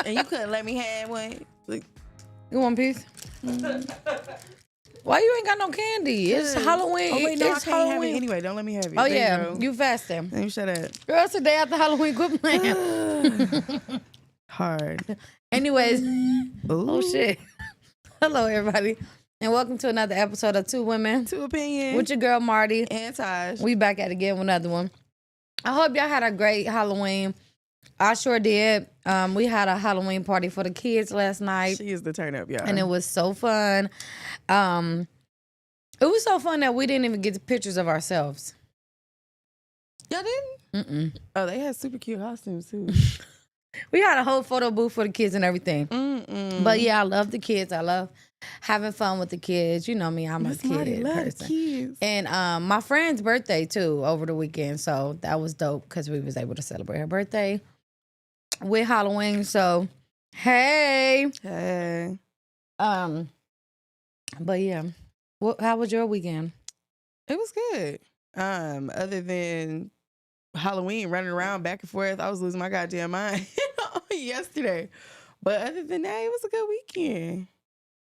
And you couldn't let me have one. Like, You want a piece? Why you ain't got no candy? It's Halloween. Oh wait, no, it's I can't have Halloween. it anyway. Don't let me have it. Oh There yeah, you, you fasting. Let me shut up. Girl, it's the day after Halloween. Quit playing. Hard. Anyways, Ooh. oh shit. Hello everybody, and welcome to another episode of Two Women, Two Opinions. with your girl Marty and Taj. We back at it again with another one. I hope y'all had a great Halloween. I sure did. We had a Halloween party for the kids last night. She is the turn up, y'all. And it was so fun. It was so fun that we didn't even get pictures of ourselves. Y'all didn't? Mm-mm. Oh, they had super cute costumes too. We had a whole photo booth for the kids and everything. Mm-mm. But yeah, I love the kids. I love having fun with the kids. You know me, I'm Miss a Marty kid love person. kids. And my friend's birthday too over the weekend. So that was dope because we was able to celebrate her birthday with Halloween. So hey. Hey. But yeah. How was your weekend? It was good. Other than Halloween running around back and forth, I was losing my goddamn mind yesterday. But other than that, it was a good weekend.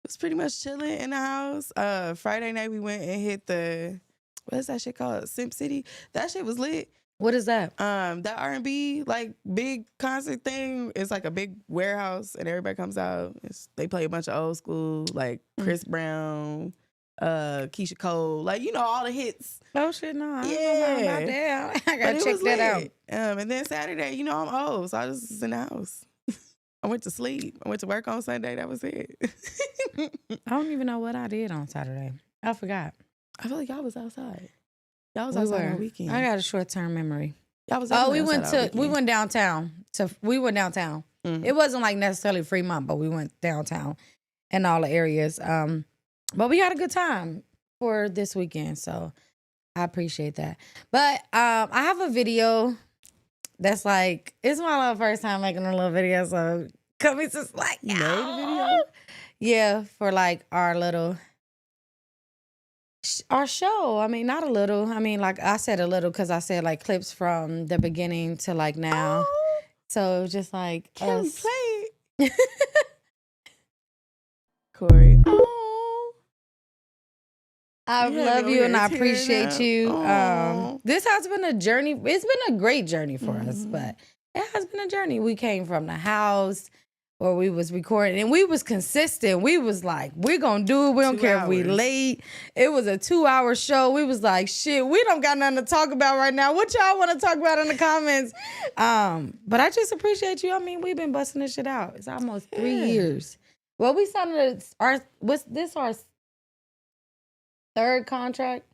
It was pretty much chilling in the house. Friday night we went and hit the, what is that shit called? Simp City. That shit was lit. What is that? That R&B like big concert thing is like a big warehouse and everybody comes out. They play a bunch of old school like Chris Brown, Keisha Cole, like you know all the hits. Oh shit, no, I don't know Yeah. about that. I But gotta it check was that out. lit. And then Saturday, you know I'm old, so I just was in the house. I went to sleep. I went to work on Sunday. That was it. I don't even know what I did on Saturday. I forgot. I feel like y'all was outside. Y'all was outside on the weekend. I got a short-term memory. Y'all was Oh, definitely we went downtown. We went downtown. Mhm. It wasn't like necessarily Fremont, but we went downtown in all the areas. But we had a good time for this weekend, so I appreciate that. But I have a video that's like, it's my little first time making a little video, so Cubby's just like, You made a video? yeah, for like our show. I mean, not a little. I mean, like I said a little because I said like clips from the beginning to like now. Oh, So just like can we us. play it? Corey. Oh. I You had me love over you here and I tearing appreciate up. you. Aw. This has been a journey. It's been a great journey for us, Mhm. but it has been a journey. We came from the house where we was recording and we was consistent. We was like, we're going to do it. We don't 2 care if we hours. late. It was a 2-hour show. We was like, shit, we don't got nothing to talk about right now. What y'all want to talk about in the comments? But I just appreciate you. I mean, we've been busting this shit out. It's almost 3 Yeah. years. Well, we signed our third contract?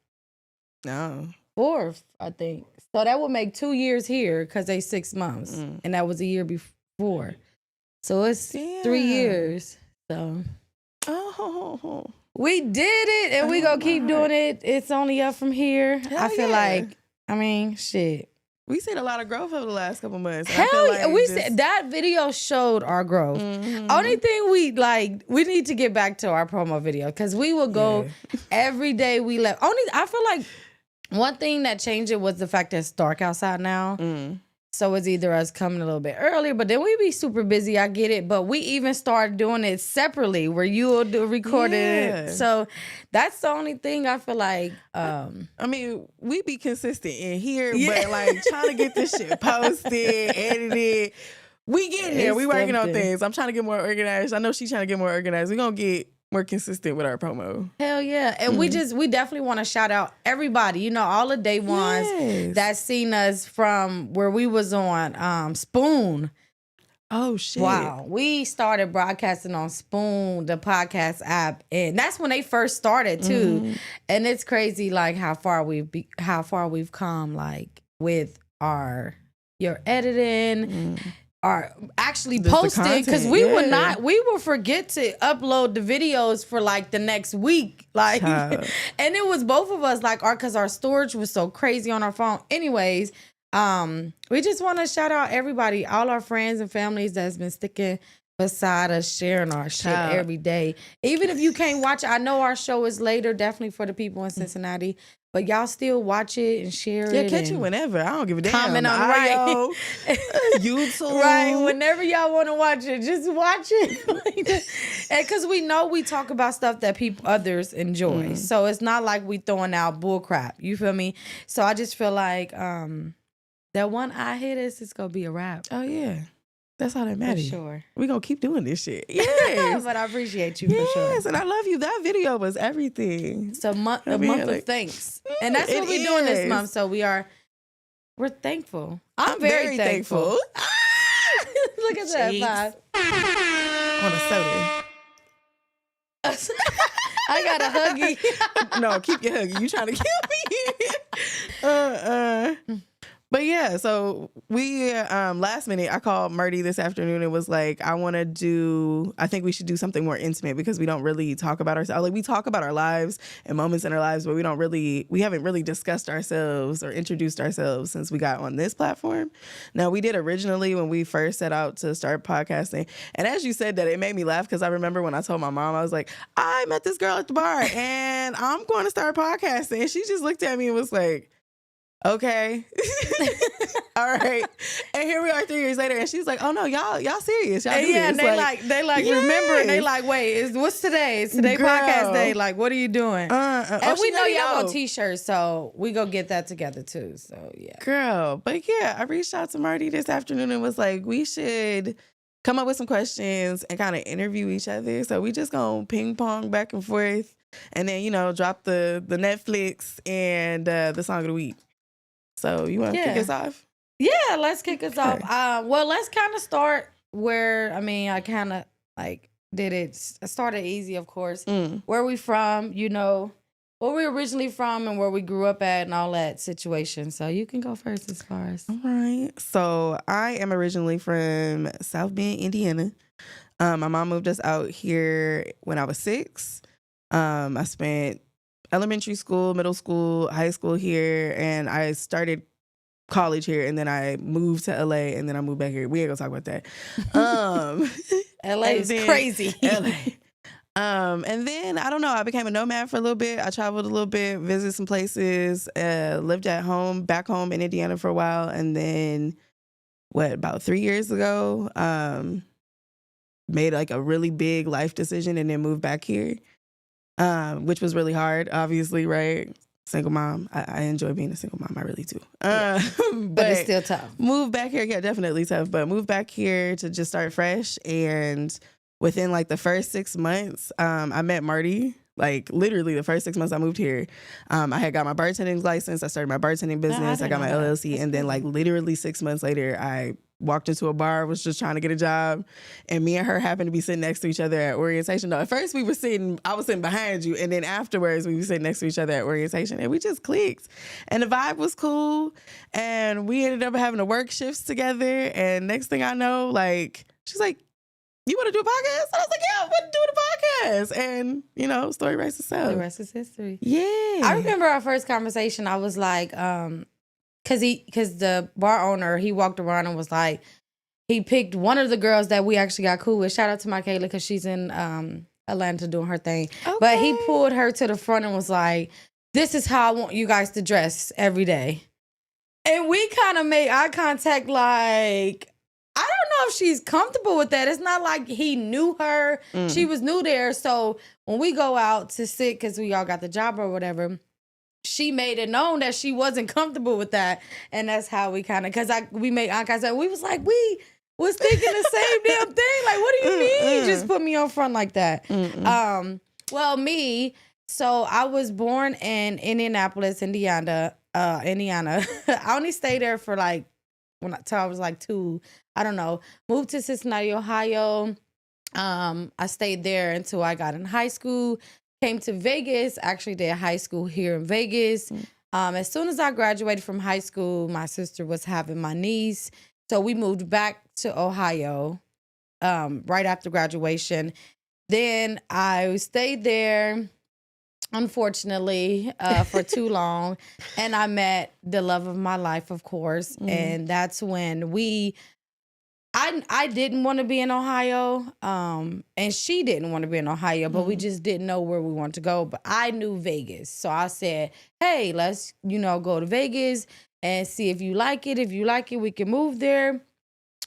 No. Fourth, I think. So that would make 2 years here because they 6 months. Mm. And that was a year before. So it's 3 Damn. years. So Oh. we did it and we Oh, gonna keep my doing heart. it. It's only up from here. Hell I feel yeah. like, I mean, shit. We seen a lot of growth over the last couple months. and I feel Hell yeah. like We just- said that video showed our growth. Mhm. Only thing we need to get back to our promo video because we will go Yeah. every day we left. I feel like one thing that changed it was the fact that it's dark outside now. Mm. So it's either us coming a little bit earlier, but then we be super busy. I get it. But we even started doing it separately where you will record Yeah. it. So that's the only thing I feel like. I mean, we be consistent in here, Yeah. but like trying to get this shit posted, edited. We getting there. It's We working on something. things. I'm trying to get more organized. I know she's trying to get more organized. We're gonna get more consistent with our promo. Hell yeah. And we definitely want to shout out everybody, you know, all the day ones Yes. that seen us from where we was on Spoon. Oh shit. Wow. We started broadcasting on Spoon, the podcast app. And that's when they first started too. Mhm. And it's crazy like how far we've come like with your editing, our actually Just the posting because content, we will forget to upload the videos for like the next week. Like Child. and it was both of us like because our storage was so crazy on our phone. Anyways, we just want to shout out everybody, all our friends and families that's been sticking beside us sharing our shit Child. every day. Even if you can't watch it, I know our show is later, definitely for the people in Cincinnati, but y'all still watch it and share Yeah, it. catch it and whenever. I don't give a damn. comment on IO, right. YouTube. Right, whenever y'all want to watch it, just watch it. And because we know we talk about stuff that others enjoy. So it's not like we throwing out bull crap. You feel me? So I just feel like that one I hit is going to be a wrap. Oh, yeah. That's all that For matters. sure. We're going to keep doing this shit. Yes. But I appreciate you for sure. Yes, and I love you. That video was everything. It's a month I mean, of like- thanks. And that's It what we're doing this is. month. So we're thankful. I'm very thankful. Look at that Cheeks. vibe. On a soda. I got a huggy. No, keep your huggy. You trying to kill me? But yeah, so we last minute I called Murdy this afternoon and was like, I think we should do something more intimate because we don't really talk about ourselves. Like we talk about our lives and moments in our lives, but we haven't really discussed ourselves or introduced ourselves since we got on this platform. Now we did originally when we first set out to start podcasting. And as you said that, it made me laugh because I remember when I told my mom, I was like, I met this girl at the bar and I'm going to start podcasting. And she just looked at me and was like, okay. All right. And here we are 3 years later and she's like, oh no, y'all serious. Y'all do Yeah, this. and they remember and they yes. like, wait, what's today? It's today Girl. podcast day. Like, what are you doing? And we she know already y'all know. want t-shirts, so we go get that together too. So yeah. Girl. But yeah, I reached out to Marty this afternoon and was like, we should come up with some questions and kind of interview each other. So we just gonna ping pong back and forth and then, drop the Netflix and the song of the week. So you want to kick us off? Yeah, let's kick us off. Well, let's kind of start where, I kind of like did it. I started easy, of course. Where we from, where we originally from and where we grew up at and all that situation. So you can go first as far as. All right. So I am originally from South Bend, Indiana. My mom moved us out here when I was 6. I spent elementary school, middle school, high school here, and I started college here, and then I moved to LA, and then I moved back here. We ain't gonna talk about that. LA is crazy. LA. And then I don't know, I became a nomad for a little bit. I traveled a little bit, visited some places, lived back home in Indiana for a while, and then about 3 years ago, made like a really big life decision and then moved back here. Which was really hard, obviously, right? Single mom. I enjoy being a single mom. I really do. But it's still tough. Moved back here, yeah, definitely tough. But moved back here to just start fresh. And within like the first 6 months, I met Marty. Like literally the first 6 months I moved here, I had got my bartending license. I started my bartending business. I got my LLC. And then like literally 6 months later, I walked into a bar, was just trying to get a job. And me and her happened to be sitting next to each other at orientation. No, at first I was sitting behind you. And then afterwards we were sitting next to each other at orientation and we just clicked. And the vibe was cool. And we ended up having to work shifts together. And next thing I know, like, she's like, you want to do a podcast? And I was like, yeah, I want to do the podcast. And, story writes itself. The rest is history. Yeah. I remember our first conversation. I was like, because the bar owner, he walked around and was like, he picked one of the girls that we actually got cool with. Shout out to Michaela because she's in Atlanta doing her thing. Okay. But he pulled her to the front and was like, this is how I want you guys to dress every day. And we kind of made eye contact like, I don't know if she's comfortable with that. It's not like he knew her. She was new there. So when we go out to sit, because we all got the job or whatever, she made it known that she wasn't comfortable with that. And that's how we kind of, because we made eye contact. We was like, we was thinking the same damn thing. Like, what do you mean you just put me on front like that? Well, me, so I was born in Indianapolis, Indiana. I only stayed there for like, till I was like 2. I don't know. Moved to Cincinnati, Ohio. I stayed there until I got in high school. Came to Vegas. Actually did high school here in Vegas. As soon as I graduated from high school, my sister was having my niece. So we moved back to Ohio right after graduation. Then I stayed there, unfortunately, for too long. And I met the love of my life, of course. And that's when we I didn't want to be in Ohio, and she didn't want to be in Ohio, but we just didn't know where we wanted to go. But I knew Vegas, so I said, "Hey, let's go to Vegas and see if you like it. If you like it, we can move there.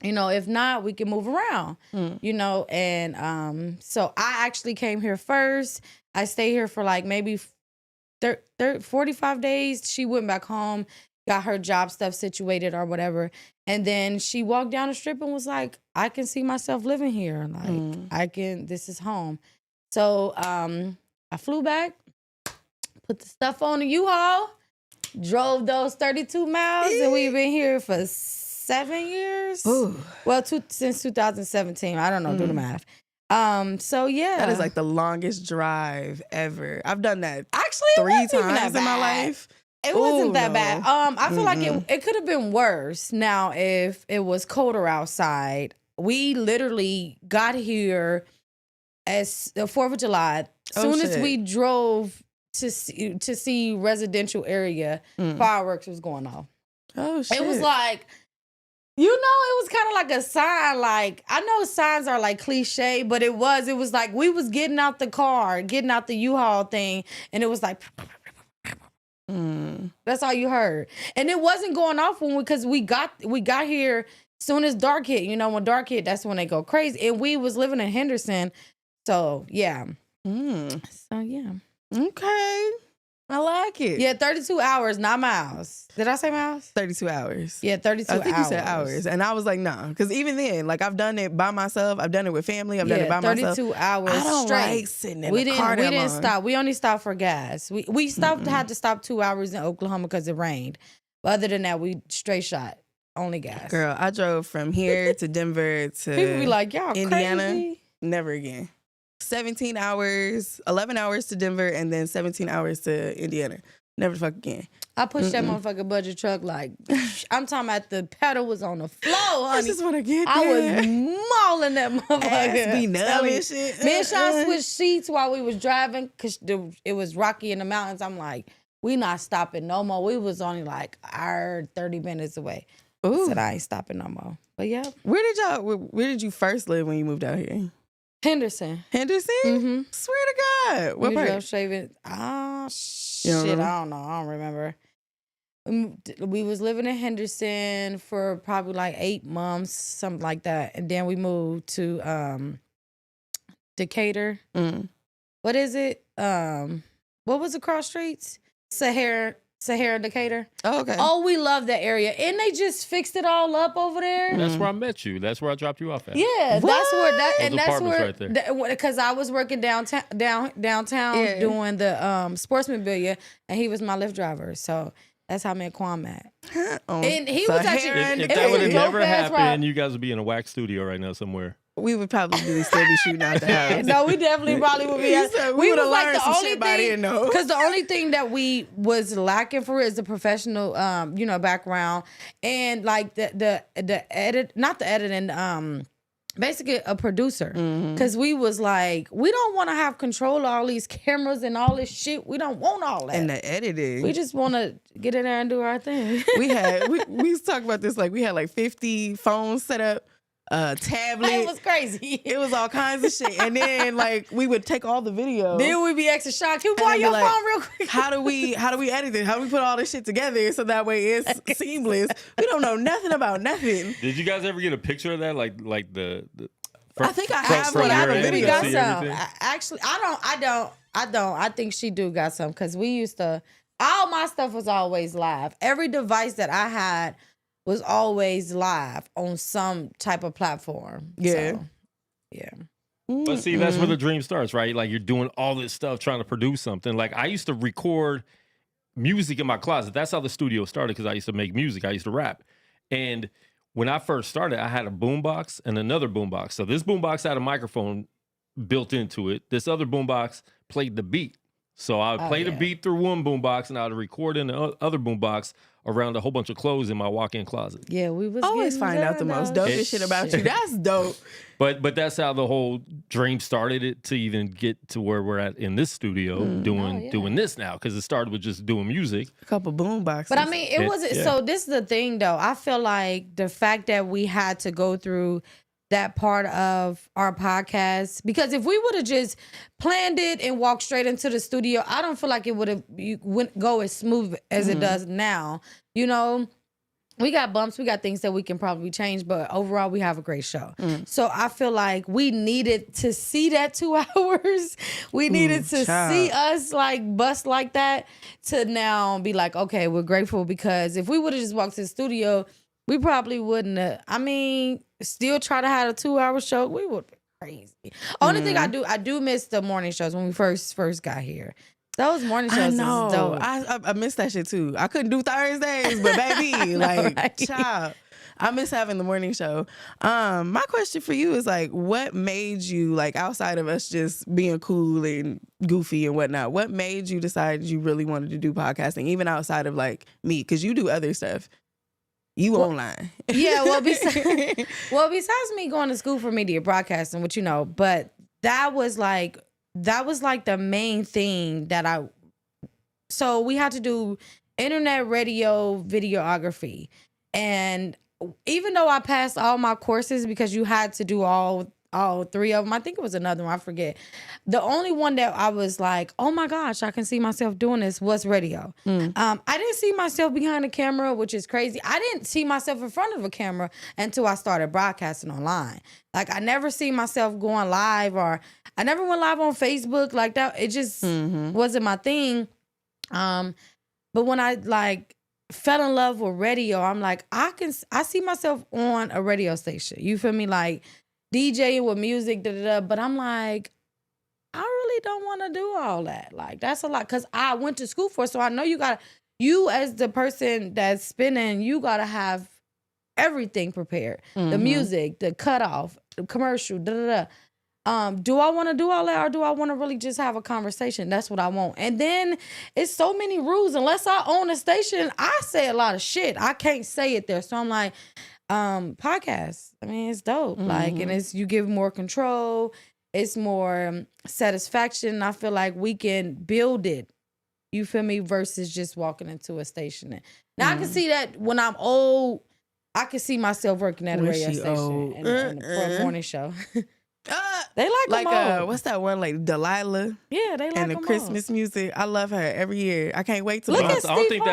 If not, we can move around. And so I actually came here first. I stayed here for like maybe 45 days. She went back home, got her job stuff situated or whatever. And then she walked down the strip and was like, I can see myself living here. Like, this is home. So I flew back, put the stuff on the U-Haul, drove those 32 miles, and we've been here for 7 years. Ooh. Well, since 2017. I don't know, do the math. So yeah. That is like the longest drive ever. I've done that actually 3 times in my life. It wasn't that no. bad. I feel like it could have been worse. Now, if it was colder outside, we literally got here as the 4th of July. Soon as we drove to see residential area, fireworks was going off. Oh shit! It was like, it was kind of like a sign. Like, I know signs are like cliche, but it was like we was getting out the car, getting out the U-Haul thing, and it was like. That's all you heard, and it wasn't going off because we got here soon as dark hit. When dark hit, that's when they go crazy. And we was living in Henderson, so yeah. So yeah, okay, I like it. Yeah, 32 hours, not miles. Did I say miles? 32 hours. Yeah, 32 hours. I think you said hours, and I was like, nah, because even then, like I've done it by myself. I've done it with family. I've done it by 32 myself. 32 hours. I don't straight. like sitting in the car that We didn't long. stop. We only stopped for gas. We stopped. Had to stop 2 hours in Oklahoma because it rained. But other than that, we straight shot only gas. Girl, I drove from here to Denver to People be like, y'all Indiana. crazy. Never again. 17 hours, 11 hours to Denver, and then 17 hours to Indiana. Never the fuck again. I pushed that motherfucking budget truck like, I'm talking about the pedal was on the floor, honey. I just want to get there. I was mauling that motherfucker. Ass be numb and shit. Me and Sean switched seats while we was driving because it was rocky in the mountains. I'm like, we not stopping no more. We was only like 30 minutes away. Ooh. I said, I ain't stopping no more. But yeah. Where did you first live when you moved out here? Henderson. Henderson? Mm-hmm. Swear to God. What part? Shaving. Shit, I don't know. I don't remember. We was living in Henderson for probably like 8 months, something like that. And then we moved to Decatur. What is it? What was the cross streets? Sahara, Decatur. Oh, okay. Oh, we love that area. And they just fixed it all up over there. That's where I met you. That's where I dropped you off at. Yeah, Those apartments right there. Because I was working downtown doing the sports memorabilia, and he was my Lyft driver. So that's how I met Kwame met. And he was actually. If that would have never happened, you guys would be in a wax studio right now somewhere. We would probably still be shooting out the house. No, we definitely probably would be. We would have learned some shit by then, though. Because the only thing that we was lacking for is the professional, background and like the edit, not the editing, basically a producer. Because we was like, we don't want to have control of all these cameras and all this shit. We don't want all that. And the editing. We just want to get in there and do our thing. we was talking about this, like we had like 50 phones set up. Tablet. It was crazy. It was all kinds of shit. And then like we would take all the video. Then we'd be extra shocked. Can you borrow your phone real quick? How do we edit it? How do we put all this shit together so that way it's seamless? We don't know nothing about nothing. Did you guys ever get a picture of that? Like the I think I have one. I have a video. Got some. Actually, I don't. I think she do got some because we used to. All my stuff was always live. Every device that I had was always live on some type of platform. Yeah. So, yeah. But see, that's where the dream starts, right? Like you're doing all this stuff trying to produce something. Like I used to record music in my closet. That's how the studio started because I used to make music. I used to rap. And when I first started, I had a boombox and another boombox. So this boombox had a microphone built into it. This other boombox played the beat. So I would play the beat through one boombox and I would record in the other boombox around a whole bunch of clothes in my walk-in closet. Yeah, we was Always getting find out the down, most though. dopest shit about you. That's dope. But that's how the whole dream started, it to even get to where we're at in this studio doing this now, because it started with just doing music. A couple boom boxes. But I mean, it wasn't. Yeah. So this is the thing, though. I feel like the fact that we had to go through that part of our podcast, because if we would have just planned it and walked straight into the studio, I don't feel like it would have go as smooth as it does now. You know, we got bumps, we got things that we can probably change, but overall we have a great show. So I feel like we needed to see that 2 hours. We needed to see us like bust like that to now be like, okay, we're grateful, because if we would have just walked to the studio, we probably wouldn't have. I mean, still try to have a 2-hour show. We would be crazy. Only thing I do miss the morning shows when we first got here. Those morning shows is dope. I miss that shit too. I couldn't do Thursdays, but baby, like, right? child, I miss having the morning show. My question for you is like, what made you, like, outside of us just being cool and goofy and whatnot, what made you decide you really wanted to do podcasting, even outside of like me? Because you do other stuff. You online. Yeah, well, besides me going to school for media broadcasting, which you know, but that was like the main thing that so we had to do internet radio videography. And even though I passed all my courses, because you had to do all 3 of them, I think it was another one, I forget. The only one that I was like, oh my gosh, I can see myself doing this was radio. I didn't see myself behind a camera, which is crazy. I didn't see myself in front of a camera until I started broadcasting online. Like, I never see myself going live, or I never went live on Facebook like that. It just wasn't my thing. But when I like fell in love with radio, I'm like, I see myself on a radio station. You feel me? Like, DJing with music, but I'm like, I really don't want to do all that. Like, that's a lot, because I went to school for it, so I know you as the person that's spinning, you got to have everything prepared. The music, the cutoff, the commercial, Do I want to do all that, or do I want to really just have a conversation? That's what I want. And then it's so many rules. Unless I own a station, I say a lot of shit. I can't say it there. So I'm like, podcasts, I mean, it's dope. Like, and it's, you give more control, it's more satisfaction. I feel like we can build it, you feel me, versus just walking into a station. Now I can see that when I'm old, I can see myself working at a radio station and for a morning show. They like what's that one, like Delilah? Yeah, they like and the Christmas music. I love her every year. I can't wait to Look watch. at I don't Steve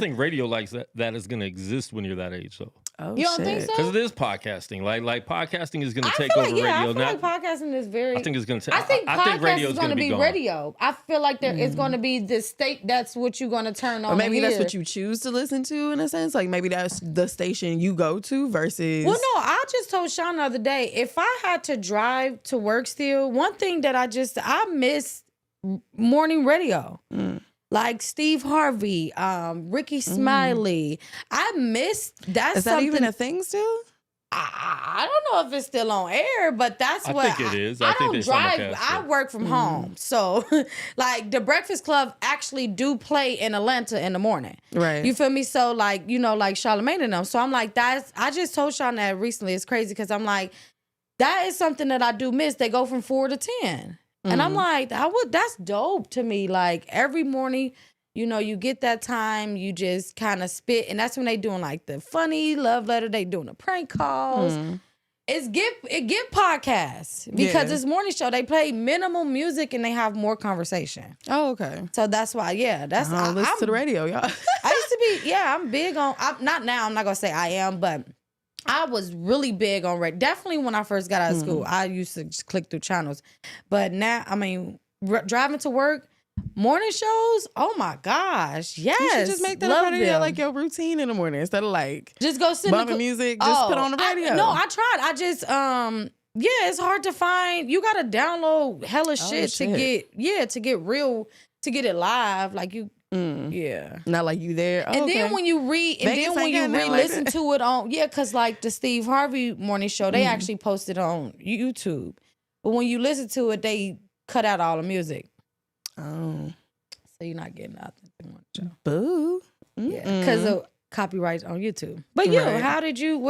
think radio likes that is going to exist when you're that age, though. Oh, you don't think so? Because it is podcasting. Like podcasting is going to take feel over like, radio. I feel Now, like podcasting is very. I think it's going to. I think radio is going to be gone. radio. I feel like it's going to be the state. That's what you're going to turn on. Or maybe and that's hear. what you choose to listen to, in a sense. Like, maybe that's the station you go to versus. Well, no, I just told Sean the other day, if I had to drive to work still, one thing that I miss morning radio. Like Steve Harvey, Ricky Smiley. I miss that. Is that even a thing still? I don't know if it's still on air, but that's what I think it is. I think don't they drive. simulcast I it. work from home, so like the Breakfast Club actually do play in Atlanta in the morning. Right. You feel me? So like, you know, like Charlamagne and them. So I'm like, I just told Sean that recently. It's crazy because I'm like, that is something that I do miss. They go from 4 to 10. And I'm like, that's dope to me. Like every morning, you know, you get that time, you just kind of spit. And that's when they doing like the funny love letter. They doing the prank calls. It get podcasts because this morning show, they play minimal music and they have more conversation. Oh, okay. So that's why, that's I don't listen to the radio, y'all. I used to be, I'm big on, not now, I'm not going to say I am, but I was really big on radio. Definitely when I first got out of school, I used to just click through channels. But now, I mean, driving to work, morning shows, oh my gosh, yes. You should just make that a part of your routine in the morning instead of like just go sit bumping music, just put on the radio. I tried. I just, it's hard to find. You got to download hella shit to get it live. Like you, not like you there. Oh, and then when you re-listen to it on, because like the Steve Harvey morning show, they actually posted on YouTube. But when you listen to it, they cut out all the music. Oh. So you're not getting nothing. Boo. Yeah, because of copyright on YouTube. But you, Right. how did you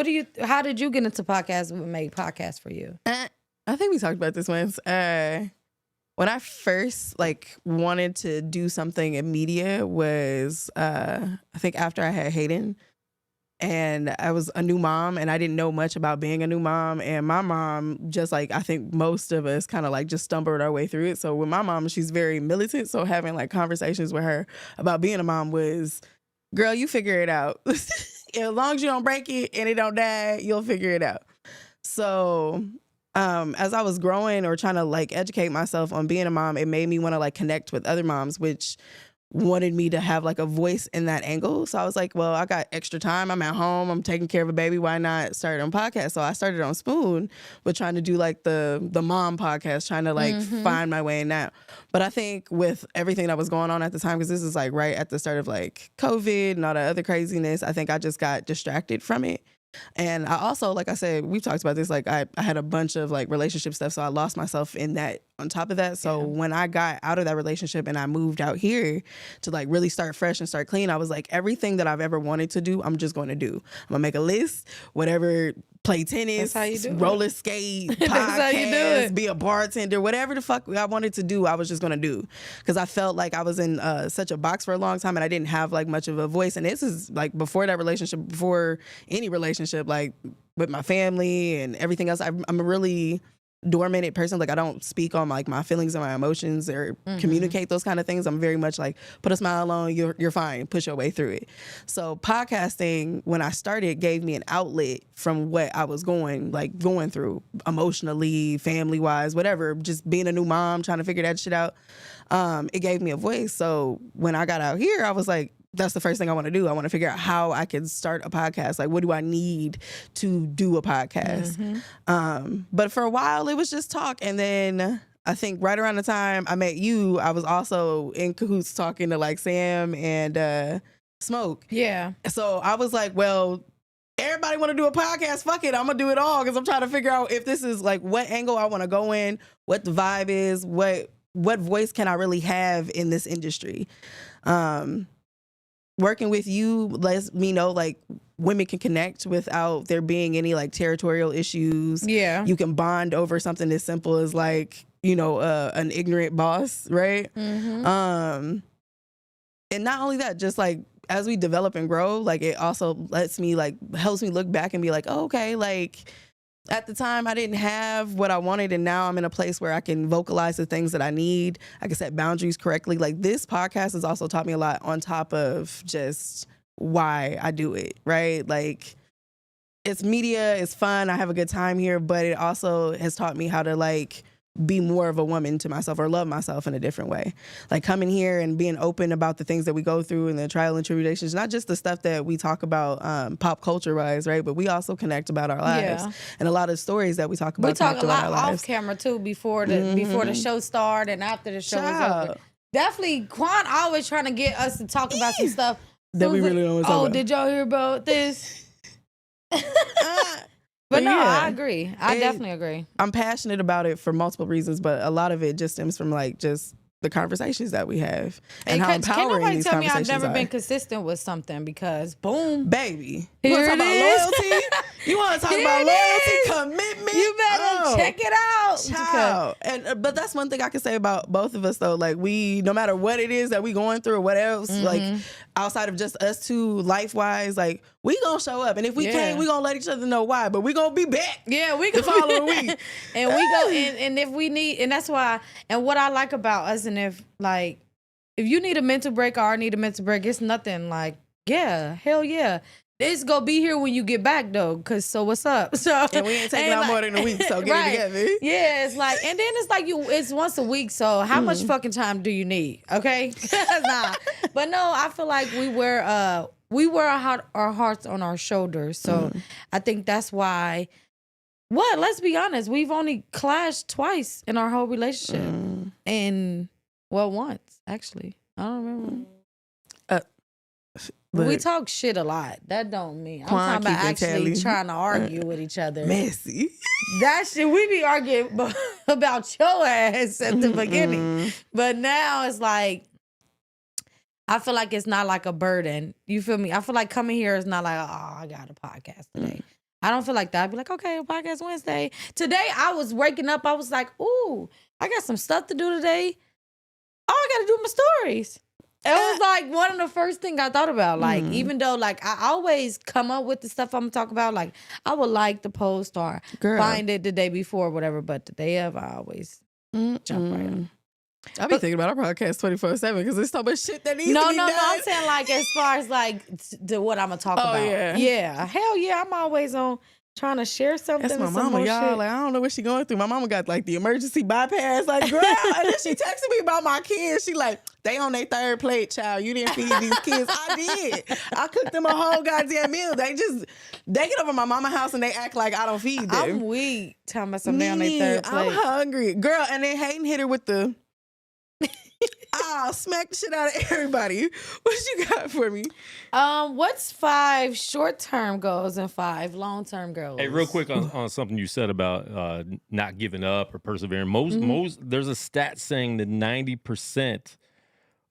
get into podcasts? What made podcasts for you? I think we talked about this once. When I first like wanted to do something in media was I think after I had Hayden, and I was a new mom and I didn't know much about being a new mom, and my mom, just like I think most of us, kind of like just stumbled our way through it. So with my mom, she's very militant, so having like conversations with her about being a mom was, girl, you figure it out. As long as you don't break it and it don't die, you'll figure it out. So as I was growing or trying to like educate myself on being a mom, it made me want to like connect with other moms, which wanted me to have like a voice in that angle. So I was like, well, I got extra time. I'm at home. I'm taking care of a baby. Why not start on podcast? So I started on Spoon, but trying to do like the mom podcast, trying to like find my way in that. But I think with everything that was going on at the time, because this is like right at the start of like COVID and all that other craziness, I think I just got distracted from it. And I also, like I said, we've talked about this, like I had a bunch of like relationship stuff, so I lost myself in that on top of that. So when I got out of that relationship and I moved out here to like really start fresh and start clean, I was like, everything that I've ever wanted to do, I'm just going to do. I'm going to make a list, whatever, play tennis, That's how you do it. roller skate, podcast, That's how you do it. be a bartender, whatever the fuck I wanted to do, I was just going to do. Because I felt like I was in such a box for a long time and I didn't have like much of a voice. And this is like before that relationship, before any relationship, like with my family and everything else. I'm a really dormant person. Like I don't speak on like my feelings and my emotions or communicate those kind of things. I'm very much like, put a smile on, you're fine, push your way through it. So podcasting, when I started, gave me an outlet from what I was going through emotionally, family wise, whatever, just being a new mom, trying to figure that shit out. It gave me a voice. So when I got out here, I was like, that's the first thing I want to do. I want to figure out how I can start a podcast. Like, what do I need to do a podcast? But for a while, it was just talk. And then I think right around the time I met you, I was also in cahoots talking to like Sam and Smoke. Yeah. So I was like, well, everybody want to do a podcast. Fuck it. I'm going to do it all because I'm trying to figure out if this is like what angle I want to go in, what the vibe is, what voice can I really have in this industry. Working with you lets me know like women can connect without there being any like territorial issues. Yeah. You can bond over something as simple as like, an ignorant boss, right? And not only that, just like as we develop and grow, like it also helps me look back and be like, oh, okay, like at the time I didn't have what I wanted, and now I'm in a place where I can vocalize the things that I need. I can set boundaries correctly. Like this podcast has also taught me a lot on top of just why I do it, right? Like it's media, it's fun, I have a good time here, but it also has taught me how to like be more of a woman to myself or love myself in a different way. Like coming here and being open about the things that we go through and the trial and tribulations, not just the stuff that we talk about pop culture wise, right? But we also connect about our lives and a lot of stories that we talk about. We talk a lot our lives. off camera too before the show started and after the show is over. Definitely, Quan always trying to get us to talk about some stuff that we really don't want to talk about. Did y'all hear about this? But no, yeah. I agree. I definitely agree. I'm passionate about it for multiple reasons, but a lot of it just stems from like just the conversations that we have and how empowering these conversations are. Can't nobody tell me I've never been consistent with something because boom. Baby. You Here want to talk it about is. loyalty? You want to talk Here about it loyalty, is. commitment? You better check it out. Child. And but that's one thing I can say about both of us though. Like we, no matter what it is that we going through or what else, like outside of just us two life wise, like we gonna show up. And if we can't, we gonna let each other know why. But we gonna be back. Yeah, we can follow a week. And we go and if we need, and that's why, and what I like about us, and if you need a mental break or I need a mental break, it's nothing like, yeah, hell yeah. It's gonna be here when you get back though, cause so what's up? So and we ain't taking out more than a week, so get it together. Yeah, it's like, and then it's like it's once a week. So how much fucking time do you need? Okay, nah. But no, I feel like we wear our hearts on our shoulders. So I think that's why. What? Let's be honest. We've only clashed twice in our whole relationship, and once actually. I don't remember. We talk shit a lot. That don't mean I'm talking about actually trying to argue with each other. Messy. That shit, we be arguing about your ass at the beginning. But now it's like, I feel like it's not like a burden. You feel me? I feel like coming here is not like, oh, I got a podcast today. I don't feel like that. I'd be like, okay, podcast Wednesday. Today I was waking up. I was like, ooh, I got some stuff to do today. Oh, I got to do my stories. It was like one of the first things I thought about. Like, even though like I always come up with the stuff I'm gonna talk about, like I would like to post or find it the day before or whatever, but the day of I always jump right on. I be thinking about our podcast 24/7 because there's so much shit that needs to be done. No, I'm saying like as far as like what I'm gonna talk about. Yeah, hell yeah, I'm always on trying to share something. That's my mama, y'all. Shit. Like, I don't know what she going through. My mama got like the emergency bypass. Like, girl, and then she texted me about my kids. She like, they on their third plate, child. You didn't feed these kids. I did. I cooked them a whole goddamn meal. They get over my mama house and they act like I don't feed them. I'm weak. Telling me something on their third plate. I'm hungry, girl. And then Hayden hit her with the. I'll smack the shit out of everybody. What you got for me? What's 5 short-term goals and 5 long-term goals? Hey, real quick on something you said about not giving up or persevering. Most there's a stat saying that 90%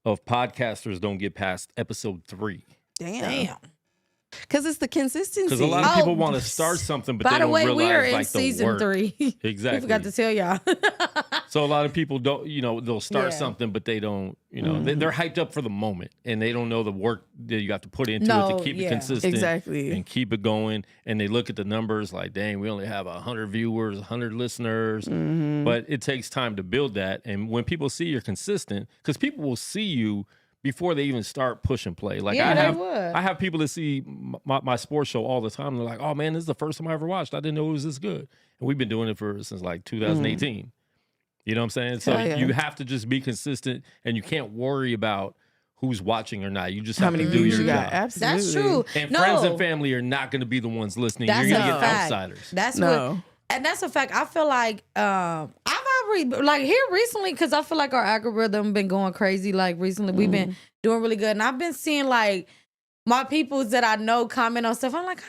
of podcasters don't get past episode 3. Damn. Because it's the consistency. Because a lot of people want to start something, but they don't realize we are in like the season work. 3. Exactly. I forgot to tell y'all. So a lot of people don't, they'll start something, but they don't, they're hyped up for the moment and they don't know the work that you have to put into it to keep it consistent and keep it going. And they look at the numbers like, dang, we only have 100 viewers, 100 listeners, but it takes time to build that. And when people see you're consistent, because people will see you before they even start push and play. Like I have people that see my sports show all the time. They're like, oh man, this is the first time I ever watched. I didn't know it was this good. And we've been doing it since like 2018. You know what I'm saying? So you have to just be consistent and you can't worry about who's watching or not. You just have to do your job. Absolutely. That's true. And friends and family are not going to be the ones listening. You're going to get outsiders. That's what, and that's a fact. I feel like I've already like here recently because I feel like our algorithm been going crazy. Like recently, we've been doing really good, and I've been seeing like my peoples that I know comment on stuff. I'm like,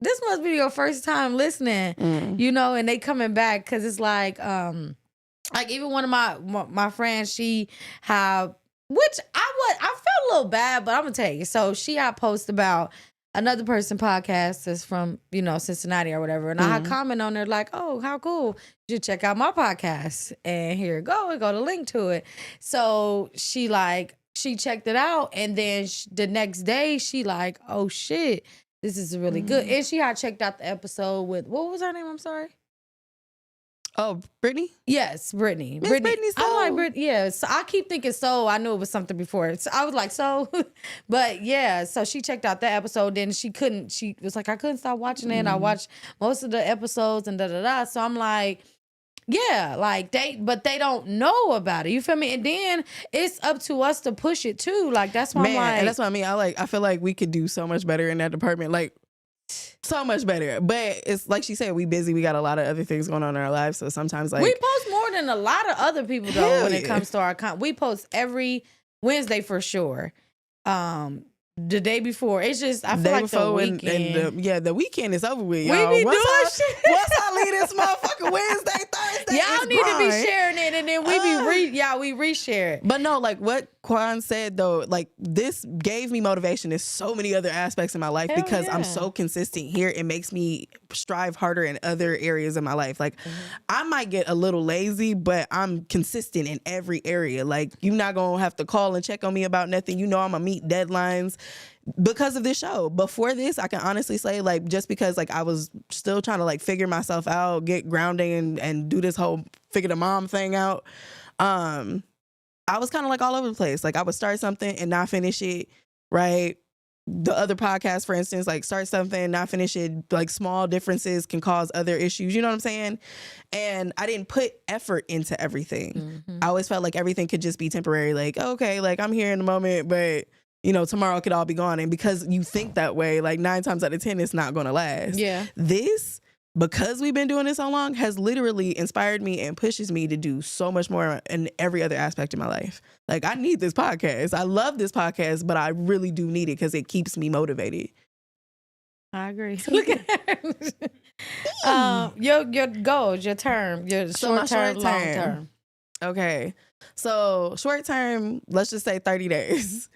this must be your first time listening, and they coming back because it's like even one of my friends, she have, which I felt a little bad, but I'm gonna tell you. So she had post about another person podcast that's from Cincinnati or whatever, and I had comment on there like, oh, how cool! You should check out my podcast, and here it go. We got a link to it. So she checked it out, and then the next day she like, oh shit, this is really good. And she had checked out the episode with, what was her name? I'm sorry. Oh, Brittany? Yes, Brittany. Brittany Soul. I like Brittany. Yeah, so I keep thinking Soul. I knew it was something before. So I was like, so, but yeah. So she checked out that episode. Then she was like, I couldn't stop watching it. I watched most of the episodes and da. So I'm like, yeah, like they don't know about it. You feel me? And then it's up to us to push it too. Like that's why I'm like, and that's what I mean. I feel like we could do so much better in that department. Like, so much better. But it's like she said, we busy. We got a lot of other things going on in our lives. So sometimes like we post more than a lot of other people though when it comes to our content. We post every Wednesday for sure. The day before. It's just I feel like the weekend. The weekend is over with, y'all. We be doing shit. Once I leave this motherfucking Wednesday, Thursday, y'all need to be sharing it, and then we we reshare it. But no, like what Quan said though, like this gave me motivation in so many other aspects of my life because I'm so consistent here. It makes me strive harder in other areas of my life. Like I might get a little lazy, but I'm consistent in every area. Like you're not gonna have to call and check on me about nothing. I'm gonna meet deadlines because of this show. Before this, I can honestly say like just because like I was still trying to like figure myself out, get grounding and do this whole figure the mom thing out. I was kind of like all over the place. Like I would start something and not finish it, right? The other podcast, for instance, like start something, not finish it, like small differences can cause other issues. You know what I'm saying? And I didn't put effort into everything. I always felt like everything could just be temporary. Like, okay, like I'm here in the moment, but tomorrow it could all be gone. And because you think that way, like 9 times out of 10, it's not going to last. Yeah. This, because we've been doing this so long, has literally inspired me and pushes me to do so much more in every other aspect of my life. Like I need this podcast. I love this podcast, but I really do need it because it keeps me motivated. I agree. Look at her. Your goals, your term, your short term, long term. Okay. So short term, let's just say 30 days.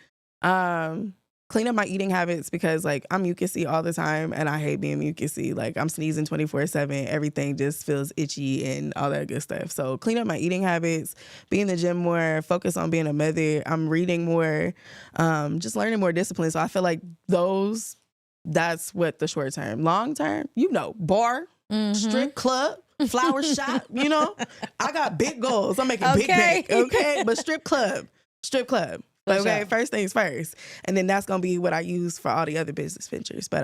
Clean up my eating habits because like I'm mucusy all the time and I hate being mucusy. Like I'm sneezing 24/7. Everything just feels itchy and all that good stuff. So clean up my eating habits, be in the gym more, focus on being a mother. I'm reading more, just learning more discipline. So I feel like that's what the short term. Long term, bar, strip club, flower shop, I got big goals. I'm making big bank, okay? But strip club. Okay, first things first. And then that's going to be what I use for all the other business ventures. But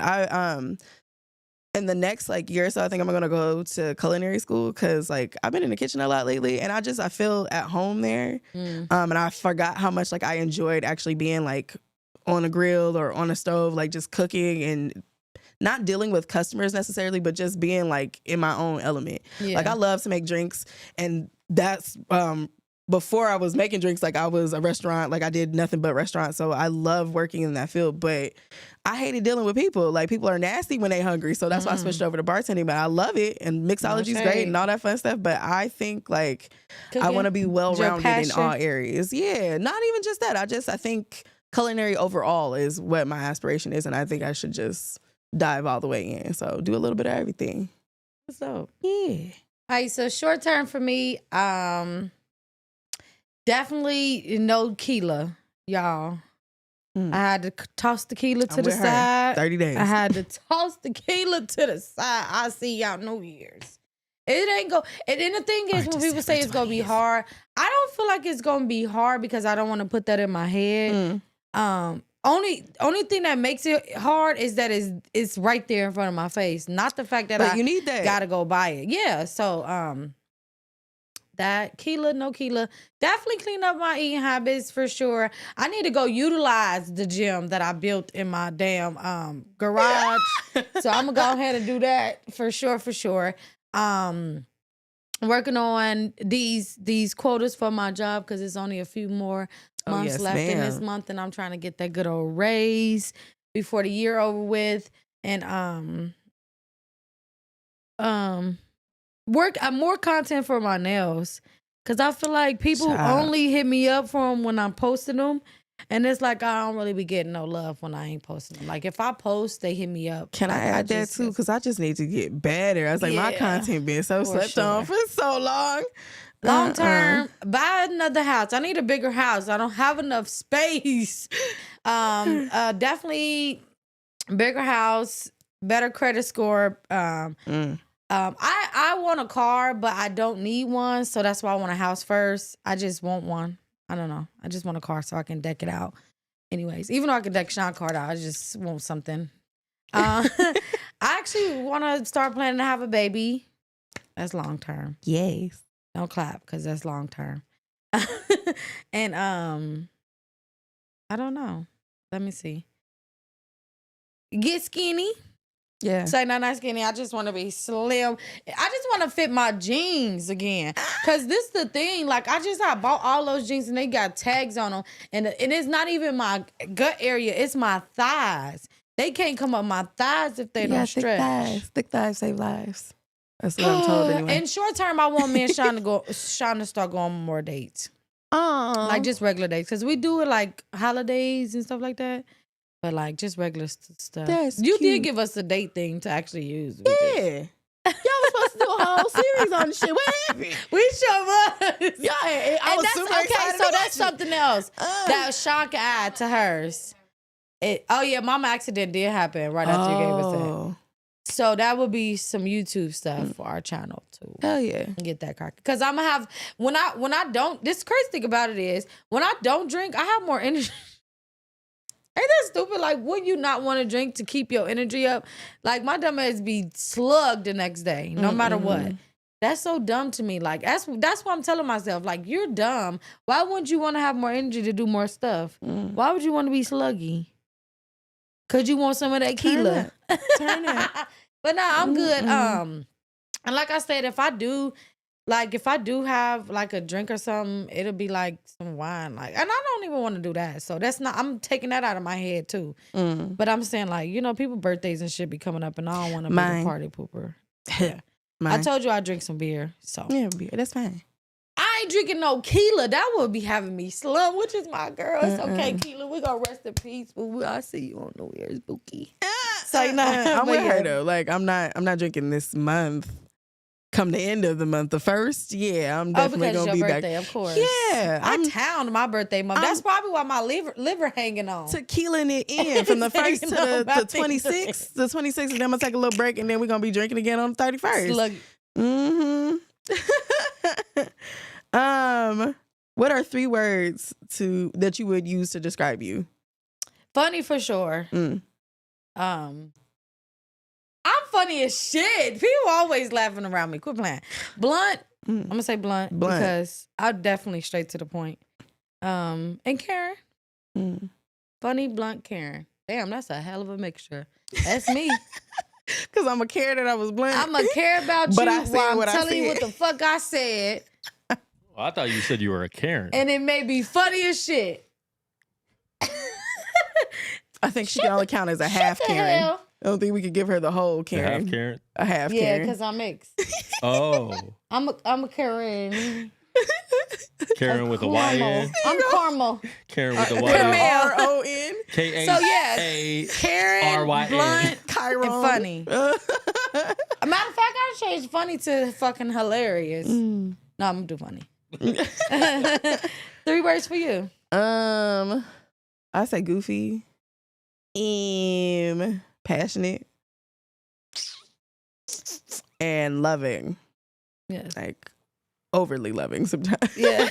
in the next year or so, I think I'm going to go to culinary school because I've been in the kitchen a lot lately and I feel at home there. And I forgot how much I enjoyed actually being on a grill or on a stove, just cooking and not dealing with customers necessarily, but just being in my own element. Yeah. I love to make drinks, and that's before I was making drinks, I was a restaurant, I did nothing but restaurants. So I love working in that field, but I hated dealing with people. People are nasty when they hungry. So that's why I switched over to bartending, but I love it. And mixology is great and all that fun stuff. But I think I want to be well-rounded in all areas. Yeah. Not even just that. I think culinary overall is what my aspiration is. And I think I should just dive all the way in. So do a little bit of everything. So, yeah. All right. So short term for me, definitely no tequila, y'all. I had to toss tequila to the side. 30 days. I had to toss tequila to the side. I'll see y'all New Year's. It ain't go. And then the thing is, when people say it's gonna be hard, I don't feel like it's gonna be hard because I don't want to put that in my head. Only thing that makes it hard is that it's right there in front of my face, not the fact that you need that. Gotta go buy it. Yeah. So that keela, no keela. Definitely clean up my eating habits for sure. I need to go utilize the gym that I built in my damn garage. So I'm gonna go ahead and do that for sure. Working on these quotas for my job because it's only a few more months left in this month, and I'm trying to get that good old raise before the year over with. And work more content for my nails because I feel like people only hit me up for them when I'm posting them, and it's I don't really be getting no love when I ain't posting them. If I post, they hit me up. Can I add that too? Because I just need to get better. I was my content been so slept on for so long. Long term, buy another house. I need a bigger house. I don't have enough space. Definitely bigger house, better credit score. I want a car, but I don't need one. So that's why I want a house first. I just want one. I don't know. I just want a car so I can deck it out. Anyways, even though I can deck Sean Carter out, I just want something. I actually want to start planning to have a baby. That's long term. Yes. Don't clap because that's long term. And I don't know. Let me see. Get skinny. Yeah. Say not skinny. I just want to be slim. I just want to fit my jeans again. Cause this is the thing. I bought all those jeans and they got tags on them. And it's not even my gut area. It's my thighs. They can't come up my thighs if they don't stretch. Thick thighs save lives. That's what I'm told anyway. In short term, I want me and Sean to start going on more dates. Just regular dates. Cause we do it holidays and stuff like that. But just regular stuff. You did give us a date thing to actually use. Yeah. Y'all was supposed to do a whole series on the shit. What happened? We sure was. Yeah, I was super excited. So that's something else that Sean can add to hers. Mama accident did happen right after you gave us that. So that would be some YouTube stuff for our channel too. Hell yeah. Get that crack. Because I'm gonna have when I don't, this crazy thing about it is when I don't drink, I have more energy. Ain't that stupid? Would you not want to drink to keep your energy up? My dumb ass be slugged the next day, no matter what. That's so dumb to me. That's what I'm telling myself. You're dumb. Why wouldn't you want to have more energy to do more stuff? Why would you want to be sluggy? Could you want some of that tequila? Turn it. But no, I'm good. And like I said, if I do have a drink or something, it'll be some wine. And I don't even want to do that. So that's not, I'm taking that out of my head too. But I'm saying people birthdays and shit be coming up and I don't want to be a party pooper. Yeah. I told you I drink some beer. So yeah, beer. That's fine. All right, ain't drinking no Keela. That would be having me slum, which is my girl. It's okay, Keela. We gonna rest in peace. But I see you on New Year's, Bookie. So you know, I'm but with yeah. her though. Like I'm not drinking this month. Come the end of the month, the first, yeah, I'm definitely because gonna it's be your birthday, back. of course. Yeah, I I'm towned my birthday month. That's probably why my liver hanging on. tequilaing it in from the first to Hanging on the by 26th. The 26th, and then I'm gonna take a little break, and then we're gonna be drinking again on the 31st. Slug. What are 3 words that you would use to describe you? Funny for sure. I'm funny as shit. People always laughing around me. Quit playing. Blunt. I'm gonna say blunt because I'm definitely straight to the point. And Karen. Funny, blunt, Karen. Damn, that's a hell of a mixture. That's me. Because I'm a care that I was blunt. I'm gonna care about But you I said while I'm what I telling you said. what the fuck I said. Well, I thought you said you were a Karen. And it may be funny as shit. I think she can only count as a half the Karen. hell? I don't think we could give her the whole The Karen. half Karen. A half Yeah, Karen. because I'm mixed. Oh, I'm a Karen. Karen with a Y in. I'm caramel. Karen with a Y Caramel. in. R-O-N. K-A. So yes, Karen, R-Y-N. blunt, Chiron. and funny. Matter of fact, I changed funny to fucking hilarious. No, I'm gonna do funny. 3 words for you. I say goofy. Passionate. And loving. Yes. Like overly loving sometimes. Yeah.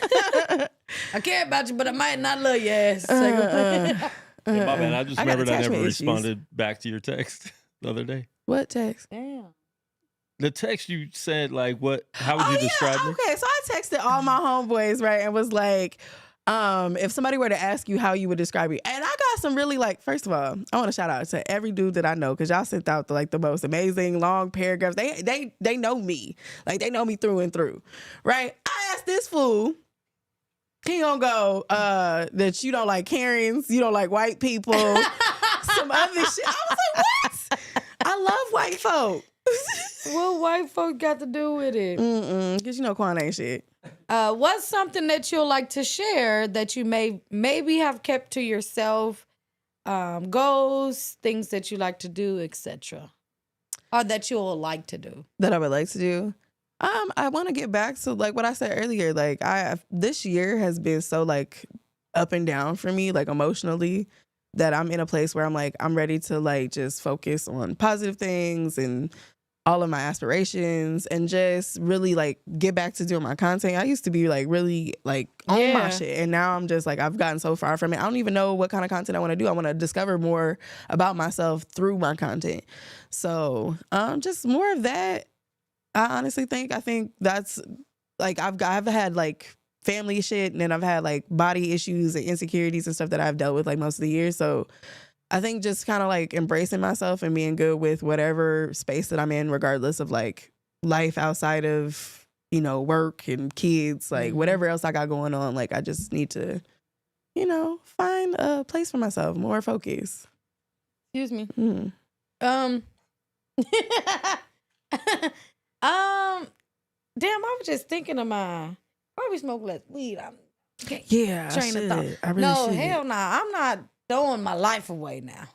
I care about you, but I might not love your ass. Hey, my bad. I just I got remembered I never attachment issues. responded back to your text the other day. What text? Damn. The text you said, like, what? How would you describe me? Okay, so I texted all my homeboys, right, and was like, if somebody were to ask you how you would describe me, and I got some really like. First of all, I want to shout out to every dude that I know because y'all sent out the most amazing long paragraphs. They know me, like they know me through and through, right? I asked this fool. He gonna go that you don't like Karens, you don't like white people, some other shit. I was like, what? I love white folk. What white folk got to do with it? Because you know Quan ain't shit. What's something that you'll like to share that you maybe have kept to yourself? Goals, things that you like to do, etc. Or that you'll like to do. That I would like to do. I want to get back to like what I said earlier. Like this year has been so like up and down for me, like emotionally, that I'm in a place where I'm like, I'm ready to like just focus on positive things and all of my aspirations and just really like get back to doing my content. I used to be like really like on my shit, and now I'm just like, I've gotten so far from it. I don't even know what kind of content I want to do. I want to discover more about myself through my content. So just more of that. I think that's like I've had like family shit, and then I've had like body issues and insecurities and stuff that I've dealt with like most of the year. So I think just kind of like embracing myself and being good with whatever space that I'm in, regardless of like life outside of, you know, work and kids, like whatever else I got going on. Like I just need to, you know, find a place for myself, more focus. Excuse me. Damn, I was just thinking of mine. Probably smoke less weed. Yeah, Train of thought. I really No, should. hell nah. I'm not throwing my life away now.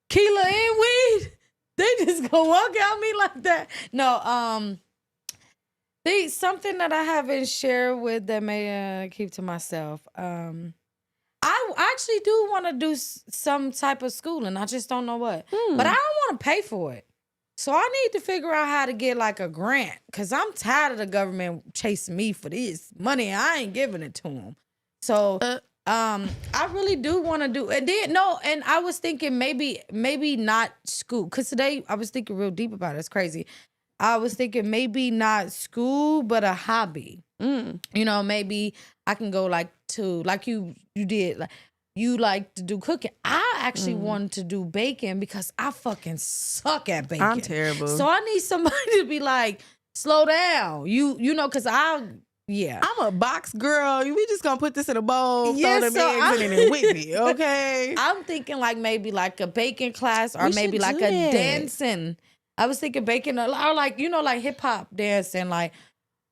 Keela and weed. They just gonna walk out me like that. No, something that I haven't shared with that may keep to myself. I actually do want to do some type of schooling. I just don't know what. But I don't want to pay for it. So I need to figure out how to get like a grant, because I'm tired of the government chasing me for this money. I ain't giving it to them. So I really do want to do it. And I was thinking maybe not school, because today I was thinking real deep about it. It's crazy. I was thinking maybe not school, but a hobby. You know, maybe I can go like you did, like you like to do cooking. I actually wanted to do baking because I fucking suck at baking. I'm terrible. So I need somebody to be like, slow down. You know, because I'm a box girl. We just gonna put this in a bowl, Yeah, throw them so eggs in it, and whip it, okay? I'm thinking like maybe like a baking class, or We maybe should like do a that. dancing. I was thinking baking, or like, you know, like hip hop dancing, like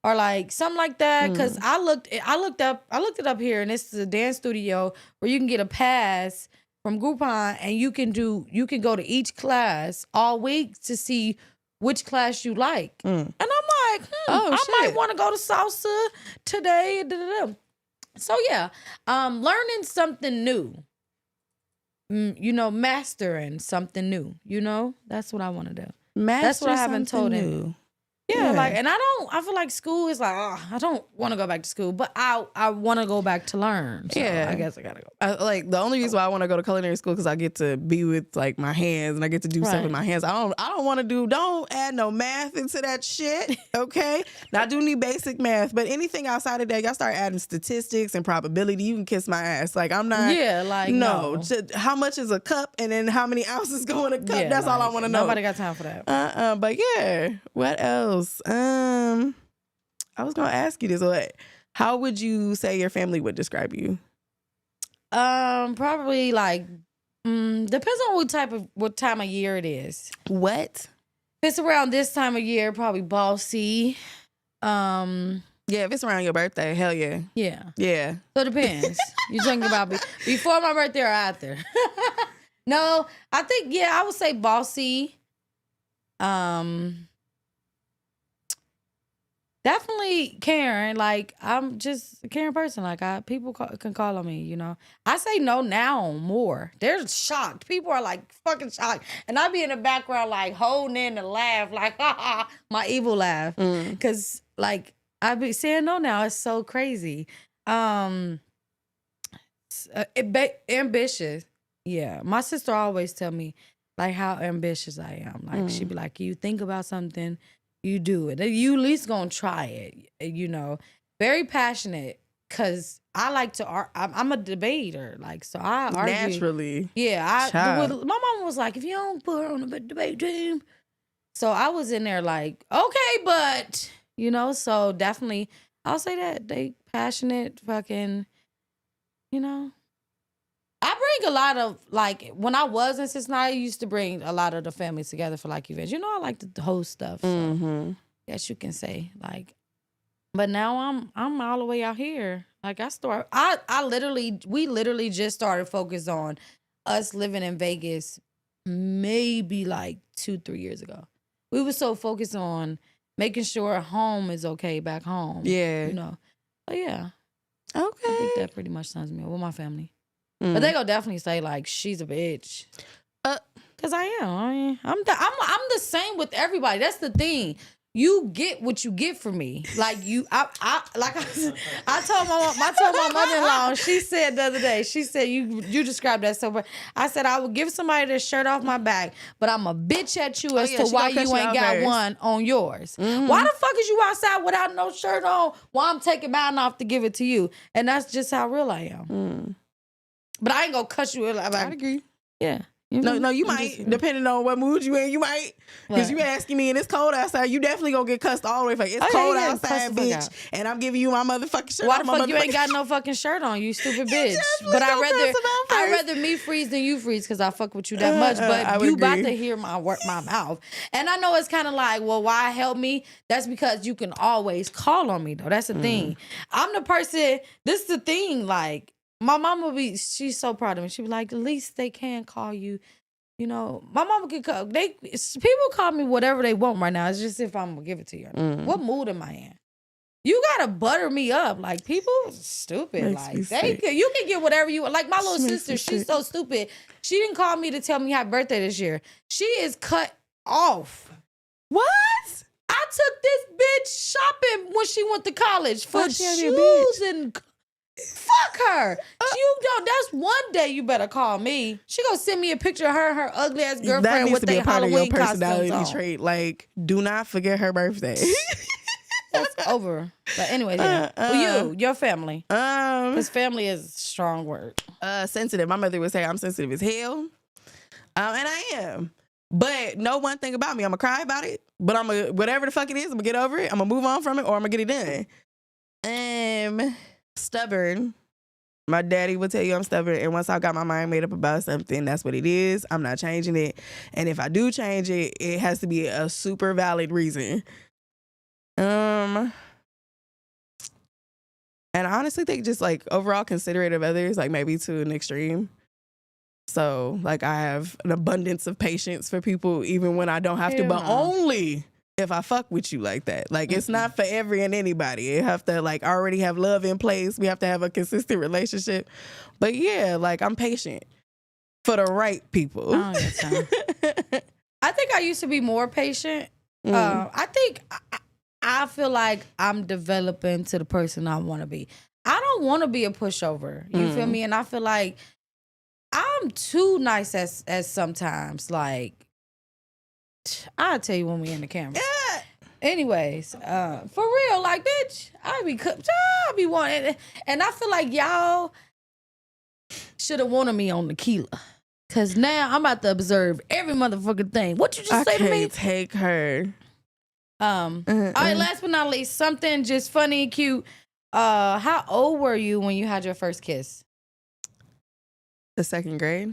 or like something like that. Cause I looked it up here, and it's a dance studio where you can get a pass from Groupon, and you can go to each class all week to see which class you like. And I'm like, I might want to go to salsa today. So yeah, learning something new. Mastering something new. That's what I want to do. That's what I haven't told him. Yeah, like, and I feel like school is like, I don't want to go back to school, but I want to go back to learn. So I guess I gotta go. Like, the only reason why I want to go to culinary school because I get to be with like my hands and I get to do stuff with my hands. I don't want to don't add no math into that shit. Okay, now I do need basic math, but anything outside of that, y'all start adding statistics and probability. You can kiss my ass. Like, I'm not. Yeah, like no. How much is a cup, and then how many ounces go in a cup? That's all I want to know. Nobody got time for that. But yeah, what else? I was gonna ask you this. How would you say your family would describe you? Probably like depends on what time of year it is. What? If it's around this time of year, probably bossy. Yeah, if it's around your birthday, hell yeah. Yeah. Yeah. So it depends. You're talking about before my birthday or after? No, I think I would say bossy. Definitely Karen. Like, I'm just a Karen person. Like, people can call on me, I say no now more. They're shocked. People are like fucking shocked. And I be in the background like holding in the laugh, like, ha ha, my evil laugh. Cause like, I be saying no now. It's so crazy. Ambitious. Yeah. My sister always tell me like how ambitious I am. Like, she be like, you think about something, you do it. You at least gonna try it, Very passionate, cause I like to. I'm a debater, like, so I argue naturally. Yeah, my mom was like, if you don't put her on the debate team, so I was in there like, okay, but so definitely, I'll say that they passionate, fucking, I bring a lot of, like, when I was in Cincinnati, I used to bring a lot of the family together for, like, events. I like to host stuff. So yes, you can say, like, but now I'm all the way out here. Like, we literally just started focus on us living in Vegas maybe like 2-3 years ago. We were so focused on making sure home is okay back home. Yeah. But yeah. Okay. I think that pretty much sums me up with my family. But they gonna definitely say like she's a bitch. Cause I am. I mean, I'm the same with everybody. That's the thing. You get what you get from me. Like I told my mother-in-law. She said the other day. She said you described that so well. I said I would give somebody this shirt off my back, but I'm a bitch at you as to why you ain't got one on yours. Why the fuck is you outside without no shirt on? Why I'm taking mine off to give it to you? And that's just how real I am. But I ain't gonna cuss you. I agree. Yeah. No, you might, depending on what mood you in, you might. Because you asking me and it's cold outside, you definitely gonna get cussed all the way. It's cold outside, bitch. And I'm giving you my motherfucking shirt. Why the fuck you ain't got no fucking shirt on, you stupid bitch? But I'd rather me freeze than you freeze because I fuck with you that much. But you about to hear my mouth. And I know it's kind of like, well, why help me? That's because you can always call on me, though. That's the thing. I'm the person, this is the thing, like, my mama she's so proud of me. She be like, at least they can call you. My mama can call. People call me whatever they want right now. It's just if I'm gonna give it to you. What mood am I in? You gotta butter me up. Like, people stupid. You can get whatever you want. Like my little sister, she's so stupid. She didn't call me to tell me happy birthday this year. She is cut off. What? I took this bitch shopping when she went to college for shoes and. Fuck her. That's one day you better call me. She gonna send me a picture of her and her ugly ass girlfriend with their Halloween costumes on. Trait. Like, do not forget her birthday. That's over. But anyway, your family. Because family is a strong word. Sensitive. My mother would say I'm sensitive as hell. And I am. But know one thing about me, I'm gonna cry about it. But whatever the fuck it is, I'm gonna get over it. I'm gonna move on from it, or I'm gonna get it done. Stubborn. My daddy would tell you I'm stubborn, and once I got my mind made up about something, that's what it is. I'm not changing it, and if I do change it, it has to be a super valid reason. And I honestly think just like overall considerate of others, like maybe to an extreme. So like I have an abundance of patience for people even when I don't have to, Hell but no. only if I fuck with you like that. Like it's not for every and anybody. You have to like already have love in place. We have to have a consistent relationship. But yeah, like I'm patient for the right people. I don't get time. I think I used to be more patient. I feel like I'm developing to the person I want to be. I don't want to be a pushover. You feel me? And I feel like I'm too nice as sometimes. Like, I'll tell you when we in the camera. Anyways, for real, like, bitch, I be wanting, and I feel like y'all should have wanted me on Tequila. Cause now I'm about to observe every motherfucking thing. What you just say to me? Can't take her. All right, last but not least, something just funny and cute. How old were you when you had your first kiss? The second grade.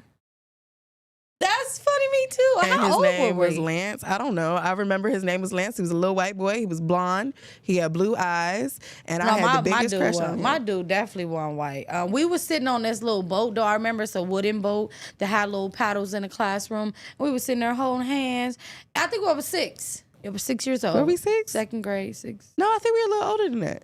That's funny, me too. And How his old name were was we? Lance. I don't know. I remember his name was Lance. He was a little white boy. He was blonde. He had blue eyes. And I had the biggest crush on him. My dude definitely wasn't white. We was sitting on this little boat, though. I remember it's a wooden boat that had little paddles in the classroom. We was sitting there holding hands. I think we were 6. It was 6 years old. Were we 6? Second grade, 6. No, I think we were a little older than that.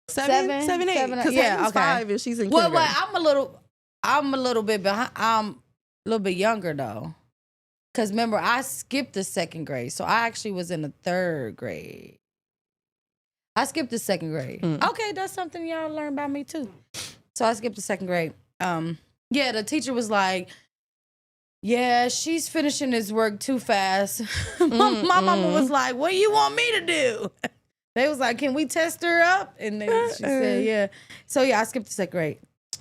7, 8. Because yeah, he's okay. 5 and she's in Well, kindergarten. I'm a little bit behind. I'm a little bit younger though, because remember I skipped the second grade, so I actually was in the 3rd grade. I skipped the second grade. Okay, that's something y'all learn about me too. So I skipped the second grade. Yeah, the teacher was like, "Yeah, she's finishing this work too fast." My mama was like, "What do you want me to do?" They was like, "Can we test her up?" And then she said, "Yeah." So yeah, I skipped the second grade.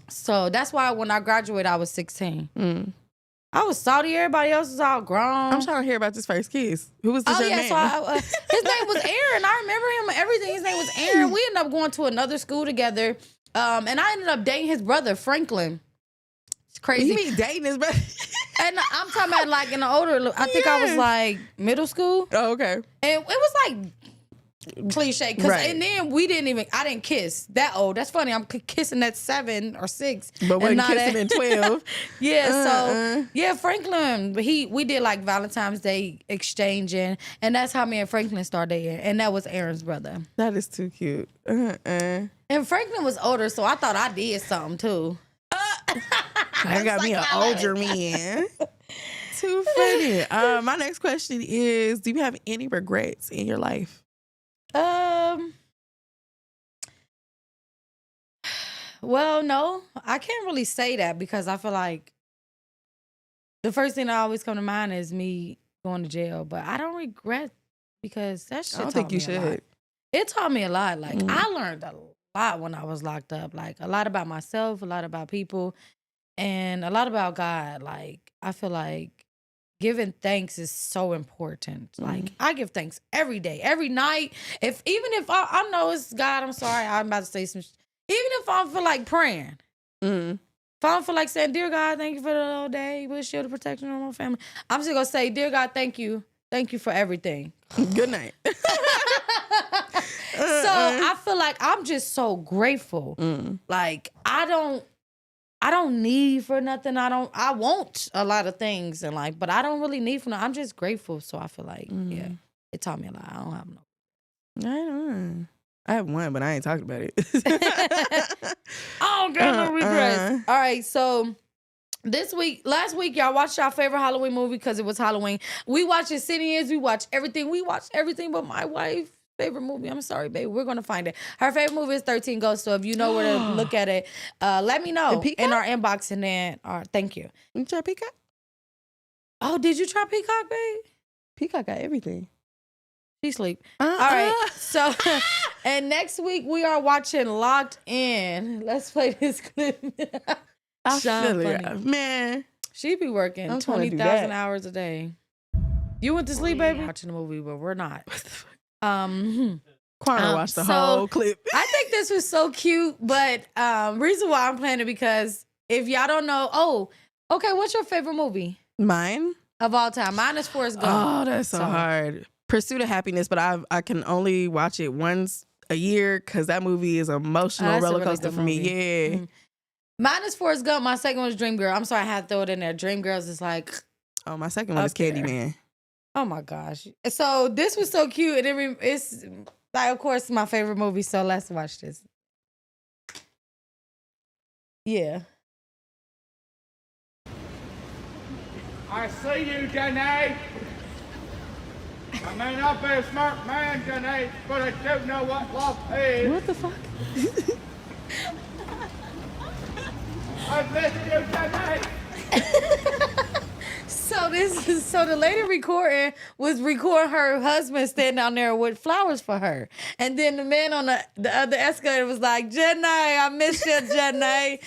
So that's why when I graduated, I was 16. I was salty. Everybody else was all grown. I'm trying to hear about this first kiss. Who was this young man? So his name was Aaron. I remember him. Everything. His name was Aaron. We ended up going to another school together, and I ended up dating his brother, Franklin. It's crazy. You mean dating his brother? And I'm talking about like in the older. I think I was like middle school. Oh, okay. And it was like cliche. Right. And then I didn't kiss that old. That's funny. I'm kissing at 7 or 6. But wasn't kissing at 12. Yeah, so Franklin, we did like Valentine's Day exchanging, and that's how me and Franklin started dating. And that was Aaron's brother. That is too cute. And Franklin was older, so I thought I did something too. I got me an older man. Too funny. My next question is, do you have any regrets in your life? Well, no, I can't really say that because I feel like the first thing that always come to mind is me going to jail, but I don't regret because that shit I don't think you should. It taught me a lot. Like I learned a lot when I was locked up, like a lot about myself, a lot about people, and a lot about God. Like I feel like giving thanks is so important. Like I give thanks every day, every night. Even if I know it's God, I'm sorry, I'm about to say some. Even if I don't feel like praying, if I don't feel like saying, "Dear God, thank you for the little day, with shield of protection on my family," I'm just gonna say, "Dear God, thank you for everything." Good night. So I feel like I'm just so grateful. Like I don't need for nothing. I want a lot of things in life, but I don't really need for nothing. I'm just grateful. So I feel like, yeah, it taught me a lot. I don't have no. I have one, but I ain't talking about it. I don't got no regrets. All right, so last week, y'all watched our favorite Halloween movie because it was Halloween. We watched Insidious. We watched everything. We watched everything but my wife's favorite movie. I'm sorry, babe. We're going to find it. Her favorite movie is 13 Ghosts. So if you know where to look at it, let me know in our inbox. And then, thank you. You try Peacock? Oh, did you try Peacock, babe? Peacock got everything. She sleep. All right. So, and next week we are watching Locked In. Let's play this clip. I feel it. Man. She be working 20,000 hours a day. You went to sleep, baby? Watching the movie, but we're not. Quana watched the whole clip. I think this was so cute, but reason why I'm playing it because if y'all don't know, okay, what's your favorite movie? Mine? Of all time. Mine is Forrest Gump. Oh, that's so hard. Pursuit of Happiness, but I can only watch it once a year because that movie is an emotional that's a roller really coaster good for me. movie. Yeah. Mm. Mine is Forrest Gump. My second one is Dreamgirl. I'm sorry, I had to throw it in there. Dreamgirls is like, Oh, my second one is Up there. Candyman. oh my gosh. So this was so cute. And it's like, of course, my favorite movie. So let's watch this. Yeah. I see you, Jenny. I may not be a smart man, Jenny, but I do know what love is. What the fuck? I miss you, Jenny. So the lady recording was recording her husband standing down there with flowers for her. And then the man on the other escalator was like, Jenny, I miss you, Jenny.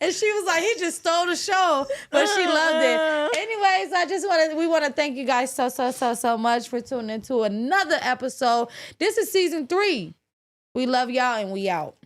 And she was like, he just stole the show, but she loved it. Anyways, we want to thank you guys so much for tuning into another episode. This is season 3. We love y'all and we out.